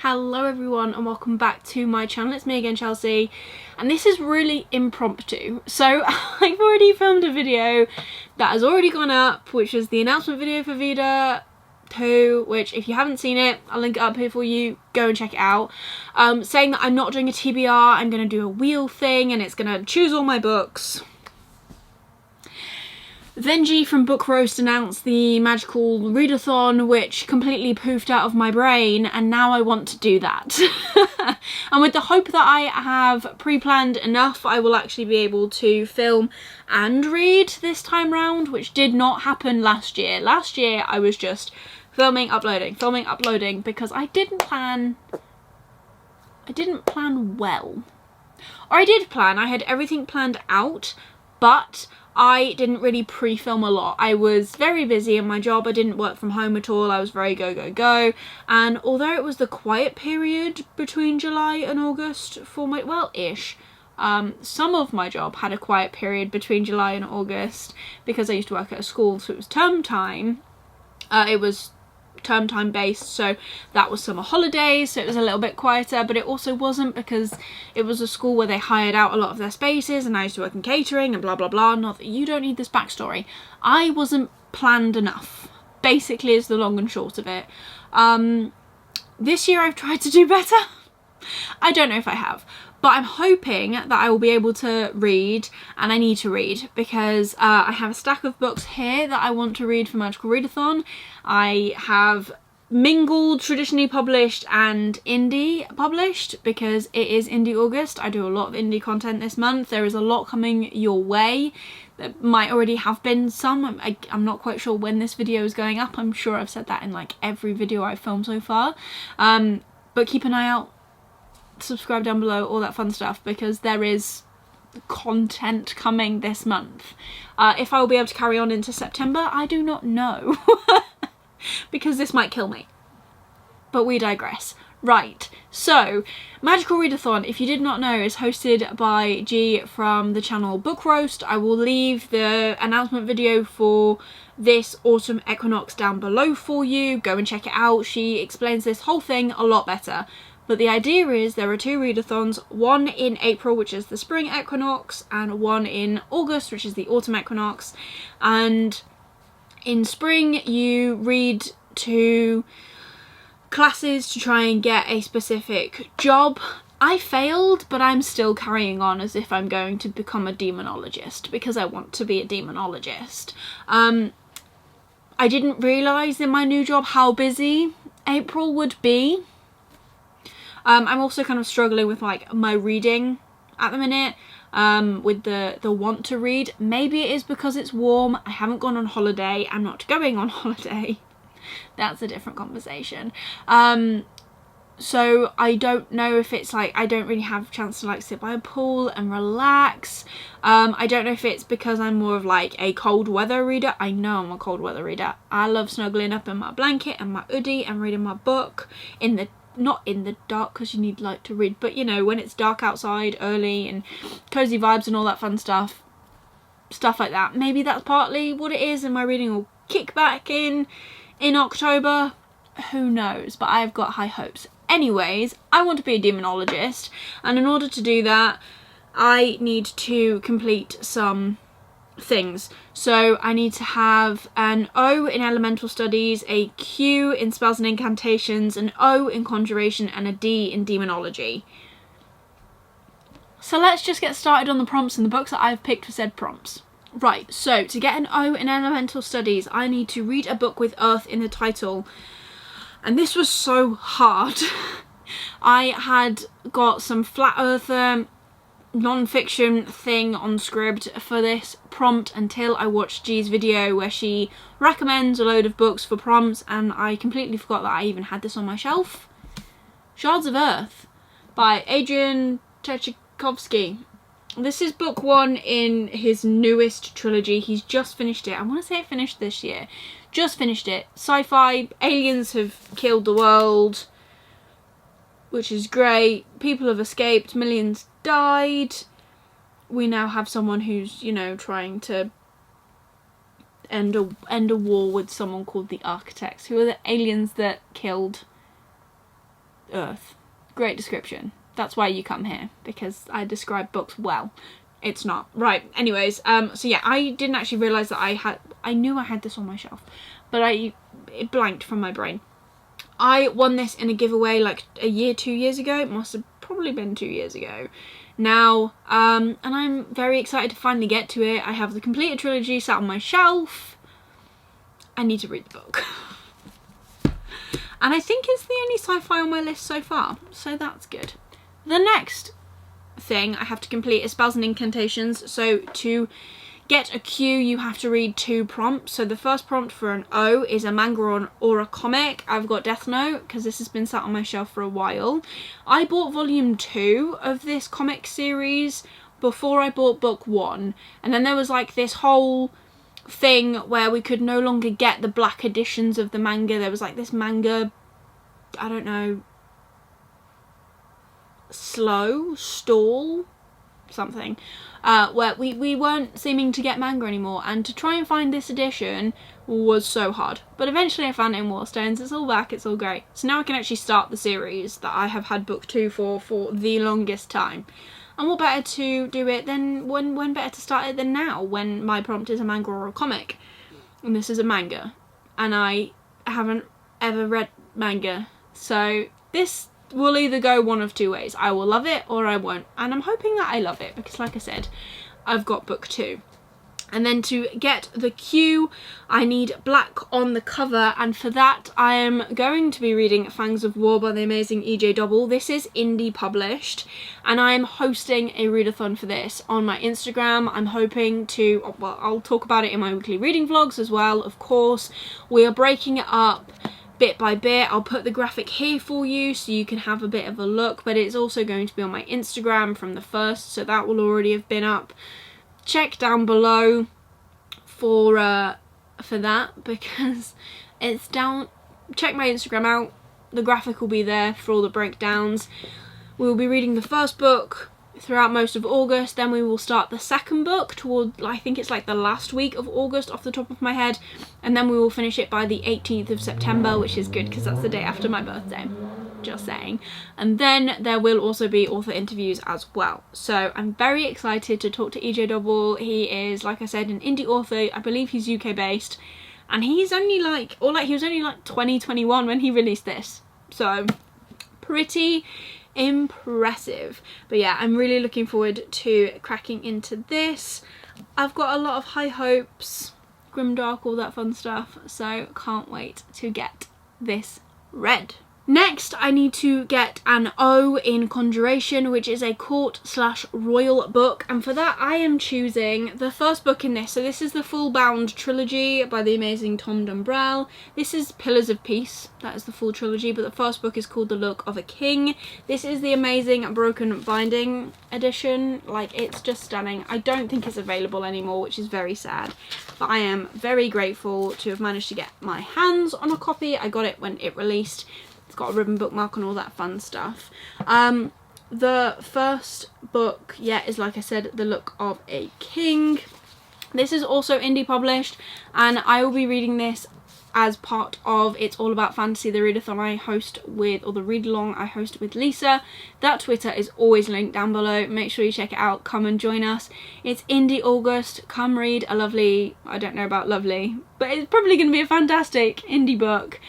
Hello everyone and welcome back to my channel. It's me again, Chelsea, and this is really impromptu. So I've already filmed a video that has already gone up, which is the announcement video for Vida 2, which if you haven't seen it, I'll link it up here for you, go and check it out. Saying that I'm not doing a TBR, I'm going to do a wheel thing and it's going to choose all my books. Then G from Book Roast announced the Magical Readathon, which completely poofed out of my brain, and now I want to do that. And with the hope that I have pre-planned enough, I will actually be able to film and read this time round, which did not happen last year. Last year I was just filming, uploading, because I didn't plan well. Or I did plan, I had everything planned out, but I didn't really pre-film a lot. I was very busy in my job. I didn't work from home at all. I was very go. And although it was the quiet period between July and August for my, well-ish, some of my job had a quiet period between July and August because I used to work at a school, so it was term time. It was term time based, so that was summer holidays, so it was a little bit quieter, but it also wasn't because it was a school where they hired out a lot of their spaces and I used to work in catering and blah blah blah. Not that you don't need this backstory. I wasn't planned enough, basically, is the long and short of it. This year I've tried to do better. I don't know if I have, but I'm hoping that I will be able to read, and I need to read because I have a stack of books here that I want to read for Magical Readathon. I have mingled traditionally published and indie published because it is Indie August. I do a lot of indie content this month. There is a lot coming your way. There might already have been some. I'm not quite sure when this video is going up. I'm sure I've said that in like every video I've filmed so far. But keep an eye out. Subscribe down below, all that fun stuff, because there is content coming this month. If I will be able to carry on into September, I do not know. Because this might kill me. But we digress. Right, so Magical Readathon, if you did not know, is hosted by G from the channel Book Roast. I will leave the announcement video for this autumn equinox down below for you. Go and check it out. She explains this whole thing a lot better. But the idea is there are two readathons, one in April, which is the spring equinox, and one in August, which is the autumn equinox. And in spring you read to classes to try and get a specific job. I failed, but I'm still carrying on as if I'm going to become a demonologist because I want to be a demonologist. I didn't realise in my new job how busy April would be. I'm also kind of struggling with like my reading at the minute, with the want to read. Maybe it is because it's warm. I haven't gone on holiday. I'm not going on holiday. That's a different conversation. So I don't know if it's like I don't really have a chance to like sit by a pool and relax. I don't know if it's because I'm more of like a cold weather reader. I know I'm a cold weather reader. I love snuggling up in my blanket and my hoodie and reading my book in the not in the dark because you need light to read, but you know, when it's dark outside early and cozy vibes and all that fun stuff like that. Maybe that's partly what it is, and my reading will kick back in October. Who knows, but I've got high hopes. Anyways, I want to be a demonologist, and in order to do that I need to complete some things. So I need to have an O in elemental studies, a Q in spells and incantations, an O in conjuration, and a D in demonology. So let's just get started on the prompts and the books that I've picked for said prompts. Right, so to get an O in elemental studies I need to read a book with earth in the title, and this was so hard. I had got some flat earther non-fiction thing on script for this prompt until I watched G's video where she recommends a load of books for prompts, and I completely forgot that I even had this on my shelf. Shards of Earth by Adrian Tchaikovsky. This is book one in his newest trilogy. He's just finished it. I want to say it finished this year. Just finished it. Sci-fi, aliens have killed the world, which is great. People have escaped, millions died. We now have someone who's, you know, trying to end a war with someone called the Architects, who are the aliens that killed earth. Great description. That's why you come here, because I describe books well. It's not. Right, anyways, so yeah, I didn't actually realise that I knew I had this on my shelf, but it blanked from my brain. I won this in a giveaway like 2 years ago. It must have probably been 2 years ago now, and I'm very excited to finally get to it. I have the completed trilogy sat on my shelf. I need to read the book. And I think it's the only sci-fi on my list so far, so that's good. The next thing I have to complete is spells and incantations. So to get a Q, you have to read 2 prompts. So the first prompt for an O is a manga or a comic. I've got Death Note because this has been sat on my shelf for a while. I bought volume 2 of this comic series before I bought book 1, and then there was like this whole thing where we could no longer get the black editions of the manga. There was like this manga, I don't know, stall something, where we weren't seeming to get manga anymore, and to try and find this edition was so hard. But eventually I found it in Warstones. It's all back, it's all great. So now I can actually start the series that I have had book 2 for the longest time. And what better to do it than when better to start it than now, when my prompt is a manga or a comic. And this is a manga, and I haven't ever read manga, so this will either go one of 2 ways. I will love it or I won't, and I'm hoping that I love it, because like I said, I've got book 2. And then to get the Q, I need black on the cover, and for that I am going to be reading Fangs of War by the amazing EJ Double. This is indie published, and I am hosting a readathon for this on my Instagram. I'm hoping to, well, I'll talk about it in my weekly reading vlogs as well, of course. We are breaking it up bit by bit. I'll put the graphic here for you so you can have a bit of a look, but it's also going to be on my Instagram from the 1st, so that will already have been up. Check down below for that, because it's down. Check my Instagram out, the graphic will be there for all the breakdowns. We will be reading the first book throughout most of August, then we will start the second book toward, I think it's like the last week of August off the top of my head, and then we will finish it by the 18th of September, which is good because that's the day after my birthday, just saying. And then there will also be author interviews as well, so I'm very excited to talk to EJ Double. He is, like I said, an indie author. I believe he's UK based, and he's only like, he was only like 21 when he released this, so pretty impressive. But yeah, I'm really looking forward to cracking into this. I've got a lot of high hopes, grimdark, all that fun stuff, so can't wait to get this read. Next, I need to get an O in Conjuration, which is a court/royal book, and for that I am choosing the first book in this. So this is the full bound trilogy by the amazing Tom Dumbrell. This is Pillars of Peace, that is the full trilogy, but the first book is called The Look of a King. This is the amazing broken binding edition. Like, it's just stunning. I don't think it's available anymore, which is very sad, but I am very grateful to have managed to get my hands on a copy. I got it when it released. It's got a ribbon bookmark and all that fun stuff. The first book, yeah, is, like I said, The Look of a King. This is also indie published, and I will be reading this as part of It's All About Fantasy, the readathon I host with, or the read along I host with Lisa. That Twitter is always linked down below. Make sure you check it out. Come and join us. It's indie August. Come read a lovely, I don't know about lovely, but it's probably going to be a fantastic indie book.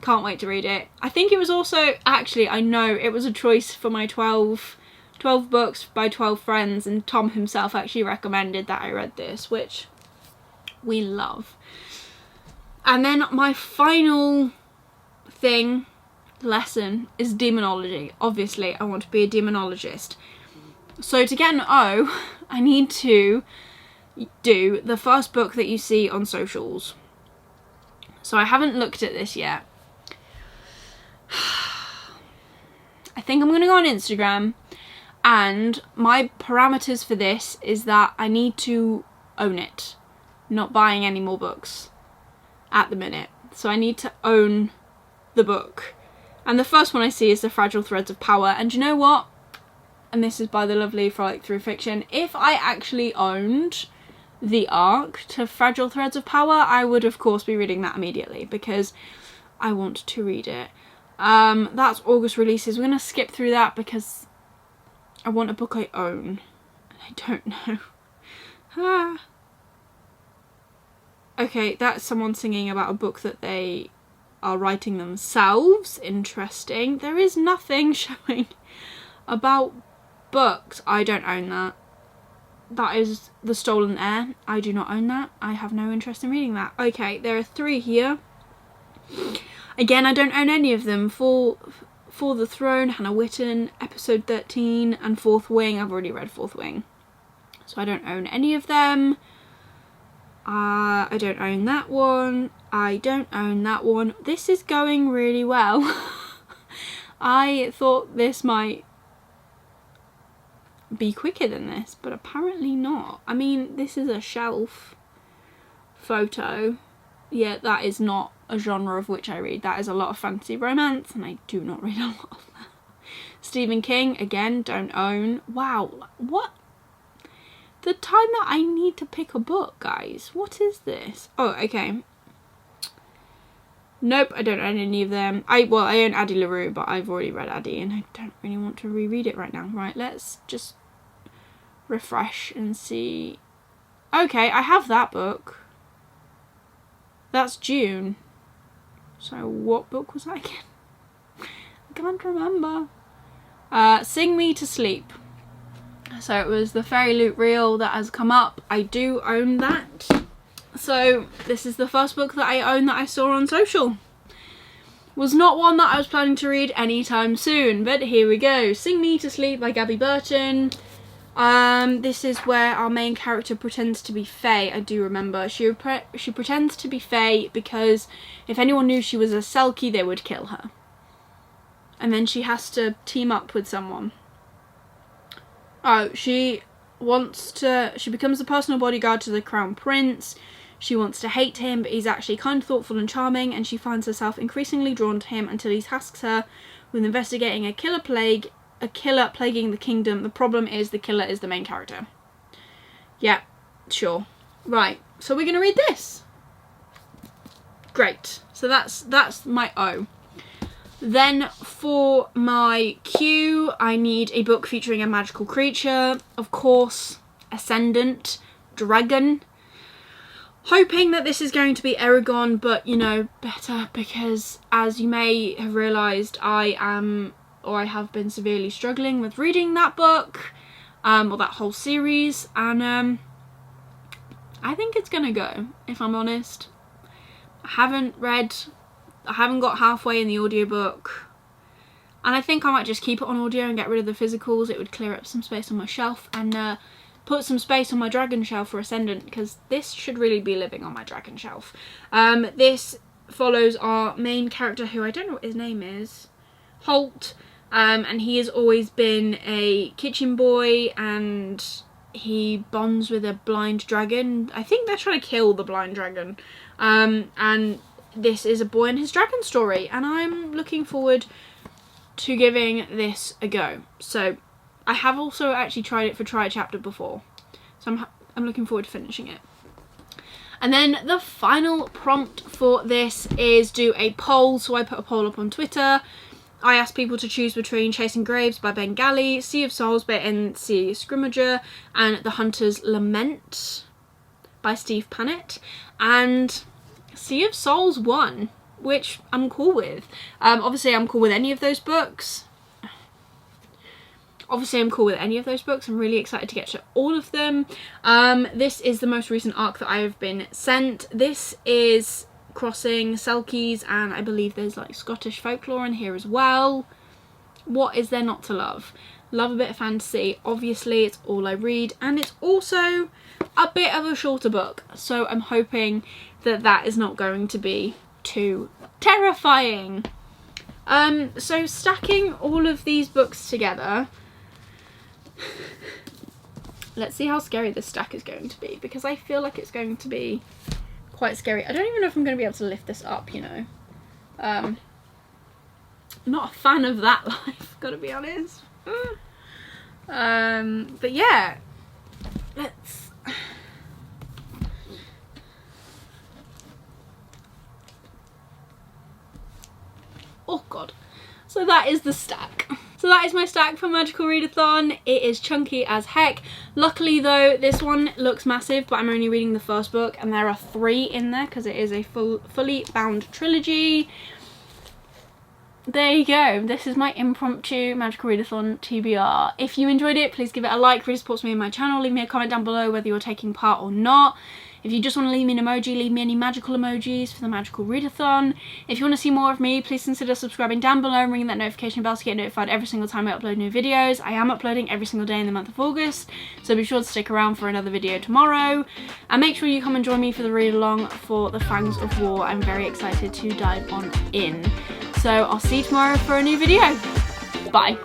Can't wait to read it. I think it was also, actually, I know it was a choice for my 12 books by 12 friends, and Tom himself actually recommended that I read this, which we love. And then my final lesson is demonology. Obviously, I want to be a demonologist. So to get an O, I need to do the first book that you see on socials. So I haven't looked at this yet. I think I'm going to go on Instagram, and my parameters for this is that I need to own it. Not buying any more books at the minute. So I need to own the book. And the first one I see is The Fragile Threads of Power. And you know what? And this is by the lovely Frolic Through Fiction. If I actually owned the arc to Fragile Threads of Power, I would of course be reading that immediately, because I want to read it. That's August releases. We're going to skip through that because I want a book I own. I don't know. Okay, that's someone singing about a book that they are writing themselves. Interesting. There is nothing showing about books. I don't own that. That is The Stolen Heir. I do not own that. I have no interest in reading that. Okay, there are 3 here. Again, I don't own any of them. For the Throne, Hannah Witten, Episode 13, and Fourth Wing. I've already read Fourth Wing, so I don't own any of them. I don't own that one. I don't own that one. This is going really well. I thought this might be quicker than this, but apparently not. I mean, this is a shelf photo. Yeah, that is not a genre of which I read. That is a lot of fantasy romance, and I do not read a lot of that. Stephen King, again, don't own. Wow, what? The time that I need to pick a book, guys. What is this? Oh, okay. Nope, I don't own any of them. I own Addie LaRue, but I've already read Addie, and I don't really want to reread it right now. Right, let's just refresh and see. Okay, I have that book. That's June. So what book was that again? I can't remember. Sing Me to Sleep. So it was the Fairy Loot reel that has come up. I do own that. So this is the first book that I own that I saw on social. Was not one that I was planning to read anytime soon, but here we go. Sing Me to Sleep by Gabby Burton. This is where our main character pretends to be Fae. I do remember. She pretends to be Fae because if anyone knew she was a Selkie, they would kill her. And then she has to team up with someone. Oh, she becomes the personal bodyguard to the Crown Prince. She wants to hate him, but he's actually kind, thoughtful and charming, and she finds herself increasingly drawn to him until he tasks her with investigating a killer plaguing the kingdom. The problem is the killer is the main character. Yeah, sure. Right, so we're going to read this. Great. So that's my O. Then for my Q, I need a book featuring a magical creature. Of course, Ascendant Dragon. Hoping that this is going to be Eragon, but, you know, better because, as you may have realised, I have been severely struggling with reading that book, or that whole series, and I think it's gonna go, if I'm honest. I haven't got halfway in the audiobook, and I think I might just keep it on audio and get rid of the physicals. It would clear up some space on my shelf, and put some space on my dragon shelf for Ascendant, because this should really be living on my dragon shelf. This follows our main character, who I don't know what his name is, Holt, and he has always been a kitchen boy, and he bonds with a blind dragon. I think they're trying to kill the blind dragon, and this is a boy and his dragon story, and I'm looking forward to giving this a go. So I have also actually tried it for Try a Chapter before, so I'm looking forward to finishing it. And then the final prompt for this is do a poll. So I put a poll up on Twitter. I asked people to choose between Chasing Graves by Ben Galley, Sea of Souls by N.C. Scrimmager, and The Hunter's Lament by Steve Pannett. And Sea of Souls won, which I'm cool with. Obviously I'm cool with any of those books. I'm really excited to get to all of them. This is the most recent arc that I have been sent. This is crossing Selkies, and I believe there's like Scottish folklore in here as well. What is there not to love? Love a bit of fantasy. Obviously, it's all I read, and it's also a bit of a shorter book, so I'm hoping that that is not going to be too terrifying. So stacking all of these books together, let's see how scary this stack is going to be, because I feel like it's going to be quite scary. I don't even know if I'm going to be able to lift this up, you know. I'm not a fan of that life, gotta be honest. But yeah, let's... Oh god. So that is the stack. So that is my stack for Magical Readathon. It is chunky as heck. Luckily though, this one looks massive, but I'm only reading the first book and there are 3 in there because it is a fully bound trilogy. There you go. This is my impromptu Magical Readathon TBR. If you enjoyed it, please give it a like. Really supports me and my channel. Leave me a comment down below whether you're taking part or not. If you just want to leave me an emoji, leave me any magical emojis for the Magical Readathon. If you want to see more of me, please consider subscribing down below and ringing that notification bell to get notified every single time I upload new videos. I am uploading every single day in the month of August, so be sure to stick around for another video tomorrow. And make sure you come and join me for the read along for the Fangs of War. I'm very excited to dive on in. So I'll see you tomorrow for a new video. Bye.